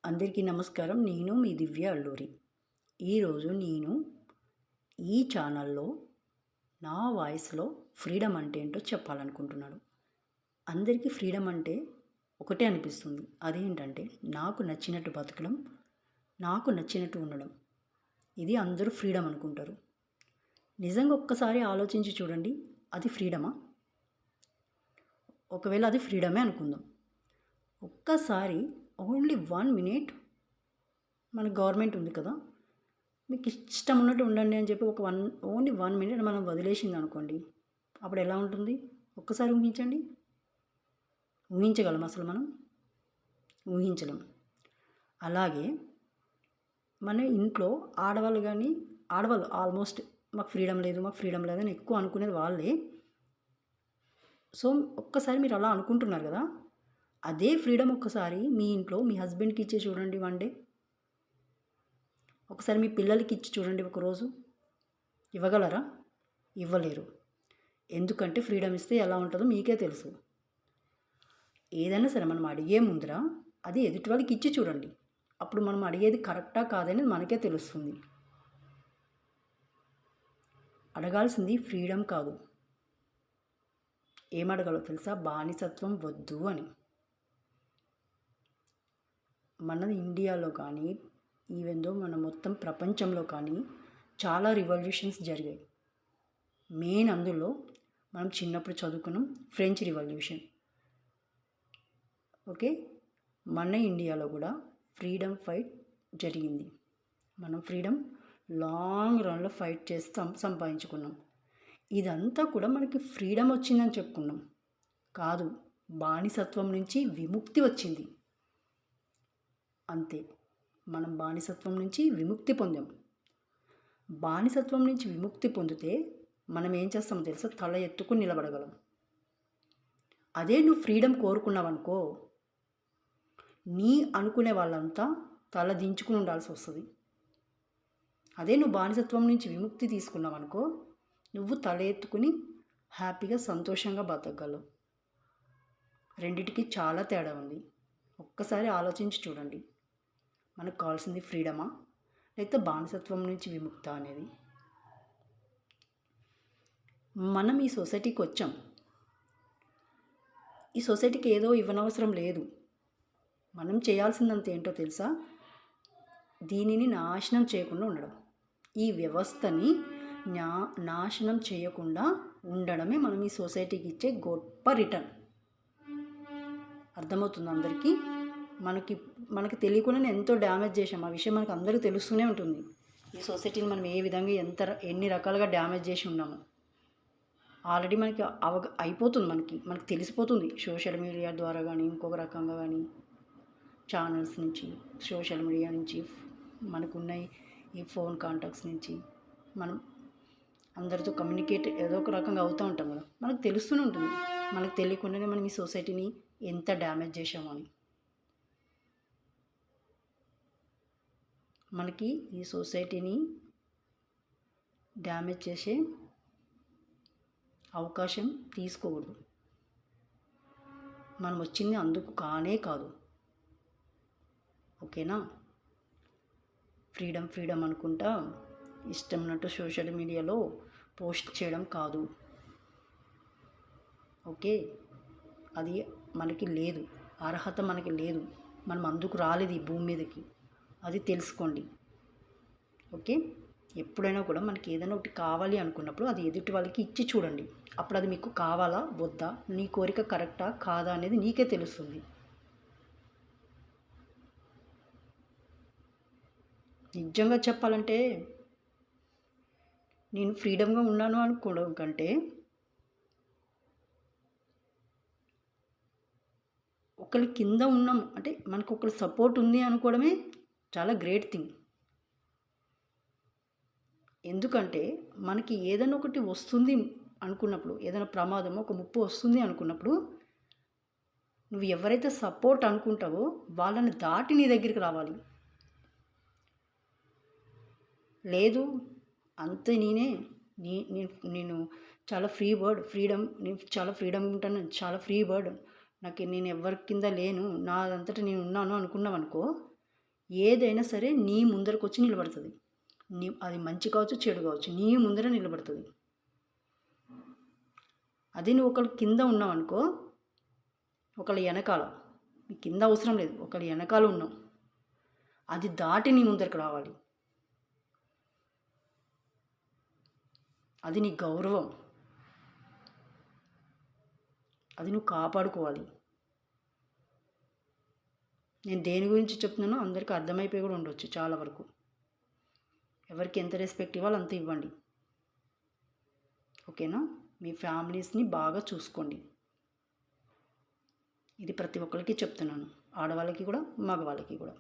అందరికీ నమస్కారం. నేను మీ దివ్య అల్లూరి. ఈరోజు నేను ఈ ఛానల్లో నా వాయిస్‌లో ఫ్రీడమ్ అంటే ఏంటో చెప్పాలనుకుంటున్నాను. అందరికీ ఫ్రీడమ్ అంటే ఒకటే అనిపిస్తుంది. అదేంటంటే నాకు నచ్చినట్టు బతకడం, నాకు నచ్చినట్టు ఉండడం. ఇది అందరూ ఫ్రీడమ్ అనుకుంటారు. నిజంగా ఒక్కసారి ఆలోచించి చూడండి. అది ఫ్రీడమా? ఒకవేళ అది ఫ్రీడమే అనుకుందాం. ఒక్కసారి ఓన్లీ 1 మినిట్ మన గవర్నమెంట్ ఉంది కదా! మీకు ఇష్టం ఉన్నట్టు ఉండండి అని చెప్పి ఓన్లీ 1 మినిట్ మనం వదిలేసింది అనుకోండి. అప్పుడు ఎలా ఉంటుంది? ఒక్కసారి ఊహించండి. ఊహించగలం అసలు మనం? ఊహించలేం. అలాగే మన ఇంట్లో ఆడవాళ్ళు ఆల్మోస్ట్ మాకు ఫ్రీడమ్ లేదు, మాకు ఫ్రీడమ్ లేదని ఎక్కువ అనుకునేది వాళ్ళే. సో, ఒక్కసారి మీరు అలా అనుకుంటున్నారు కదా! అదే ఫ్రీడమ్ ఒక్కసారి మీ ఇంట్లో మీ హస్బెండ్‌కి ఇచ్చి చూడండి 1 డే. ఒకసారి మీ పిల్లలకి ఇచ్చి చూడండి ఒకరోజు. ఇవ్వగలరా? ఇవ్వలేరు. ఎందుకంటే ఫ్రీడమ్ ఇస్తే ఎలా ఉంటుందో మీకే తెలుసు. ఏదైనా సరే మనం అడిగే ముందర అది ఎదుటి వాళ్ళకి ఇచ్చి చూడండి. అప్పుడు మనం అడిగేది కరెక్టా కాదని మనకే తెలుస్తుంది. అడగాల్సింది ఫ్రీడమ్ కాదు. ఏం అడగాలో తెలుసా? బానిసత్వం వద్దు అని. మన ఇండియాలో కానీ ఈవెన్ దో మన మొత్తం ప్రపంచంలో కానీ చాలా రివల్యూషన్స్ జరిగాయి. మెయిన్ అందులో మనం చిన్నప్పుడు చదువుకున్నాం ఫ్రెంచ్ రివల్యూషన్. ఓకే, మన ఇండియాలో కూడా ఫ్రీడమ్ ఫైట్ జరిగింది. మనం ఫ్రీడమ్ లాంగ్ రన్లో ఫైట్ చేసి సంపాదించుకున్నాం. ఇదంతా కూడా మనకి ఫ్రీడమ్ వచ్చిందని చెప్పుకున్నాం. కాదు, బానిసత్వం నుంచి విముక్తి వచ్చింది. అంతే, మనం బానిసత్వం నుంచి విముక్తి పొందాం. బానిసత్వం నుంచి విముక్తి పొందితే మనం ఏం చేస్తామో తెలుసా? తల ఎత్తుకుని నిలబడగలం. అదే నువ్వు ఫ్రీడమ్ కోరుకున్నావనుకో, నీ అనుకునే వాళ్ళంతా తల దించుకుని ఉండాల్సి వస్తుంది. అదే నువ్వు బానిసత్వం నుంచి విముక్తి తీసుకున్నావనుకో, నువ్వు తల ఎత్తుకుని హ్యాపీగా సంతోషంగా బతకగలవు. రెండిటికి చాలా తేడా ఉంది. ఒక్కసారి ఆలోచించి చూడండి. మనకు కావాల్సింది ఫ్రీడమా లేకపోతే బానిసత్వం నుంచి విముక్త అనేది? మనం ఈ సొసైటీకి వచ్చాం. ఈ సొసైటీకి ఏదో ఇవ్వనవసరం లేదు. మనం చేయాల్సిందంత ఏంటో తెలుసా? దీనిని నాశనం చేయకుండా ఉండడం. ఈ వ్యవస్థని నాశనం చేయకుండా ఉండడమే మనం ఈ సొసైటీకి ఇచ్చే గొప్ప రిటర్న్. అర్థమవుతుంది అందరికీ? మనకి తెలియకుండానే ఎంతో డ్యామేజ్ చేసాం. ఆ విషయం మనకు అందరికీ తెలుస్తూనే ఉంటుంది. ఈ సొసైటీని మనం ఏ విధంగా ఎన్ని రకాలుగా డ్యామేజ్ చేసి ఉన్నాము ఆల్రెడీ మనకి అయిపోతుంది. మనకి తెలిసిపోతుంది సోషల్ మీడియా ద్వారా కానీ ఇంకొక రకంగా కానీ, ఛానల్స్ నుంచి, సోషల్ మీడియా నుంచి, మనకున్న ఈ ఫోన్ కాంటాక్ట్స్ నుంచి మనం అందరితో కమ్యూనికేట్ ఏదో ఒక రకంగా అవుతూ ఉంటాం కదా. మనకు తెలుస్తూనే ఉంటుంది. మనకు తెలియకుండానే మనం ఈ సొసైటీని ఎంత డ్యామేజ్ చేసామో అని. మనకి ఈ సొసైటీని డ్యామేజ్ చేసే అవకాశం తీసుకోకూడదు. మనం వచ్చింది అందుకు కానే కాదు. ఓకేనా? ఫ్రీడమ్ అనుకుంటా ఇష్టం ఉన్నట్టు సోషల్ మీడియాలో పోస్ట్ చేయడం కాదు. ఓకే, అది మనకి లేదు, అర్హత మనకి లేదు. మనం అందుకు రాలేదు ఈ భూమి మీదకి. అది తెలుసుకోండి. ఓకే, ఎప్పుడైనా కూడా మనకి ఏదైనా ఒకటి కావాలి అనుకున్నప్పుడు అది ఎదుటి వాళ్ళకి ఇచ్చి చూడండి. అప్పుడు అది మీకు కావాలా వద్దా, నీ కోరిక కరెక్టా కాదా అనేది నీకే తెలుస్తుంది. నిజంగా చెప్పాలంటే నేను ఫ్రీడమ్గా ఉన్నాను అనుకోవడం కంటే ఒకరి కింద ఉన్నాం అంటే మనకు ఒకరి సపోర్ట్ ఉంది అనుకోవడమే చాలా గ్రేట్ థింగ్. ఎందుకంటే మనకి ఏదైనా ఒకటి వస్తుంది అనుకున్నప్పుడు, ఏదైనా ప్రమాదమో ఒక ముప్పు వస్తుంది అనుకున్నప్పుడు, నువ్వు ఎవరైతే సపోర్ట్ అనుకుంటావో వాళ్ళని దాటి నీ దగ్గరికి రావాలి. లేదు అంతే నేను చాలా నేను చాలా ఫ్రీడమ్ ఉంటాను, చాలా ఫ్రీ బర్డ్, నేను ఎవరి కింద లేను, నాదంతటా నేను ఉన్నాను అనుకున్నావు అనుకో, ఏదైనా సరే నీ ముందరకు వచ్చి నిలబడుతుంది. అది మంచి కావచ్చు, చెడు కావచ్చు, నీ ముందర నిలబడుతుంది. అది నువ్వు ఒకళ్ళ కింద ఉన్నావు అనుకో, ఒకళ్ళ వెనకాల, నీ కింద అవసరం లేదు, ఒకళ్ళ వెనకాల ఉన్నావు, అది దాటి నీ ముందరకు రావాలి. అది నీ గౌరవం, అది నువ్వు కాపాడుకోవాలి. నేను దేని గురించి చెప్తున్నానో అందరికీ అర్థమైపోయి కూడా ఉండొచ్చు చాలా వరకు. ఎవరికి ఎంత రెస్పెక్ట్ ఇవ్వాలో అంత ఇవ్వండి, ఓకేనా? మీ ఫ్యామిలీస్ని బాగా చూసుకోండి. ఇది ప్రతి ఒక్కరికి చెప్తున్నాను, ఆడవాళ్ళకి కూడా, మగవాళ్ళకి కూడా.